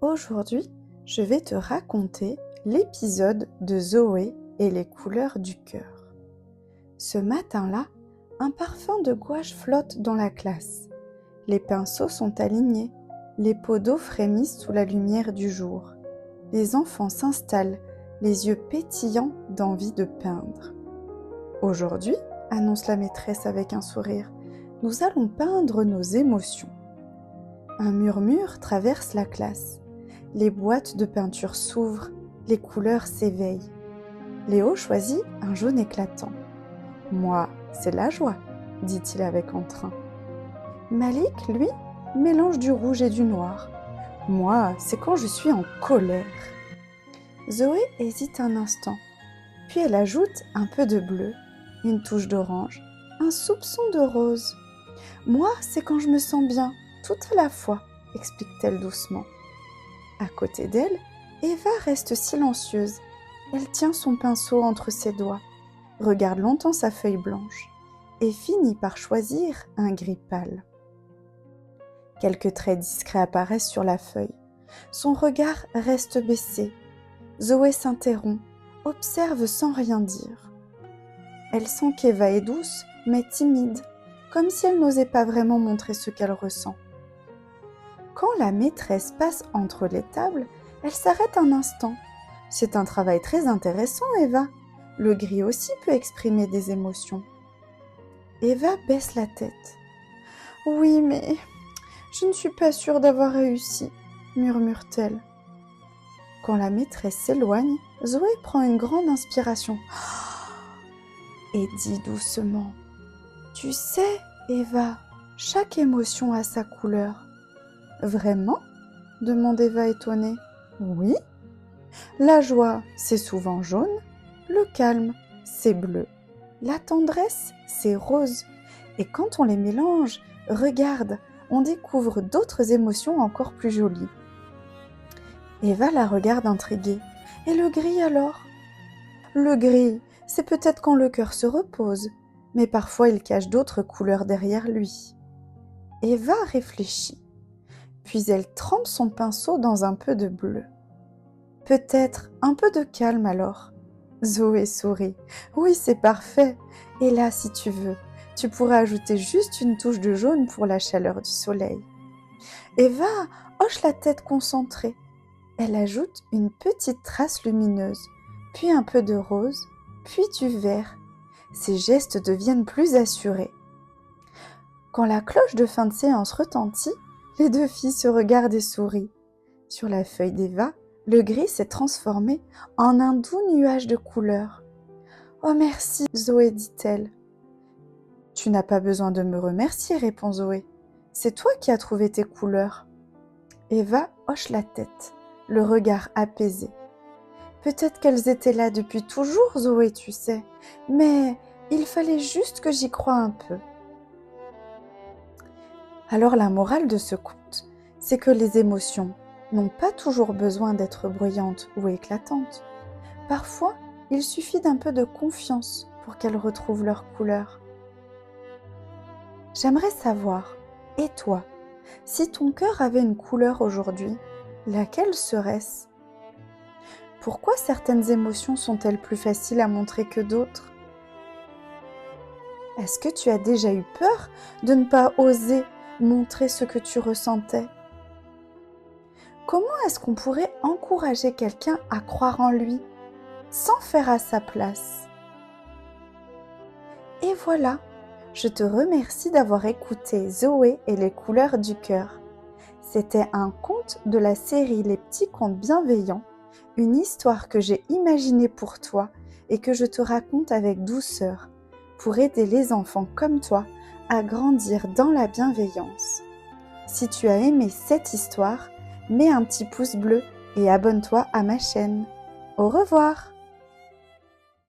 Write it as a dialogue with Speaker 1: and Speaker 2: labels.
Speaker 1: Aujourd'hui, je vais te raconter l'épisode de Zoé et les couleurs du cœur. Ce matin-là, un parfum de gouache flotte dans la classe. Les pinceaux sont alignés, les pots d'eau frémissent sous la lumière du jour. Les enfants s'installent, les yeux pétillants d'envie de peindre. Aujourd'hui, annonce la maîtresse avec un sourire, nous allons peindre nos émotions. Un murmure traverse la classe. Les boîtes de peinture s'ouvrent, les couleurs s'éveillent. Léo choisit un jaune éclatant. « Moi, c'est la joie », dit-il avec entrain. Malik, lui, mélange du rouge et du noir. « Moi, c'est quand je suis en colère. » Zoé hésite un instant, puis elle ajoute un peu de bleu, une touche d'orange, un soupçon de rose. « Moi, c'est quand je me sens bien, tout à la fois, » explique-t-elle doucement. À côté d'elle, Eva reste silencieuse. Elle tient son pinceau entre ses doigts, regarde longtemps sa feuille blanche et finit par choisir un gris pâle. Quelques traits discrets apparaissent sur la feuille. Son regard reste baissé. Zoé s'interrompt, observe sans rien dire. Elle sent qu'Eva est douce, mais timide, comme si elle n'osait pas vraiment montrer ce qu'elle ressent. Quand la maîtresse passe entre les tables, elle s'arrête un instant. « C'est un travail très intéressant, Eva. Le gris aussi peut exprimer des émotions. » Eva baisse la tête. « Oui, mais je ne suis pas sûre d'avoir réussi, » murmure-t-elle. Quand la maîtresse s'éloigne, Zoé prend une grande inspiration et dit doucement « Tu sais, Eva, chaque émotion a sa couleur. » « Vraiment ?» demande Eva étonnée. « Oui. La joie, c'est souvent jaune. Le calme, c'est bleu. La tendresse, c'est rose. Et quand on les mélange, regarde, on découvre d'autres émotions encore plus jolies. » Eva la regarde intriguée. « Et le gris alors ?»« Le gris, c'est peut-être quand le cœur se repose, mais parfois il cache d'autres couleurs derrière lui. » Eva réfléchit. Puis elle trempe son pinceau dans un peu de bleu. « Peut-être un peu de calme alors ?» Zoé sourit. « Oui, c'est parfait. Et là, si tu veux, tu pourrais ajouter juste une touche de jaune pour la chaleur du soleil. » Eva hoche la tête concentrée. Elle ajoute une petite trace lumineuse, puis un peu de rose, puis du vert. Ses gestes deviennent plus assurés. Quand la cloche de fin de séance retentit, les deux filles se regardent et sourient. Sur la feuille d'Eva, le gris s'est transformé en un doux nuage de couleurs. « Oh merci, Zoé, dit-elle. »« Tu n'as pas besoin de me remercier, répond Zoé. C'est toi qui as trouvé tes couleurs. » Eva hoche la tête, le regard apaisé. « Peut-être qu'elles étaient là depuis toujours, Zoé, tu sais, mais il fallait juste que j'y croie un peu. » Alors la morale de ce conte, c'est que les émotions n'ont pas toujours besoin d'être bruyantes ou éclatantes. Parfois, il suffit d'un peu de confiance pour qu'elles retrouvent leur couleur. J'aimerais savoir, et toi, si ton cœur avait une couleur aujourd'hui, laquelle serait-ce ? Pourquoi certaines émotions sont-elles plus faciles à montrer que d'autres ? Est-ce que tu as déjà eu peur de ne pas oser montrer ce que tu ressentais ? Comment est-ce qu'on pourrait encourager quelqu'un à croire en lui, sans faire à sa place ? Et voilà, je te remercie d'avoir écouté Zoé et les couleurs du cœur. C'était un conte de la série Les petits contes bienveillants, une histoire que j'ai imaginée pour toi et que je te raconte avec douceur, pour aider les enfants comme toi à grandir dans la bienveillance. Si tu as aimé cette histoire, mets un petit pouce bleu et abonne-toi à ma chaîne. Au revoir!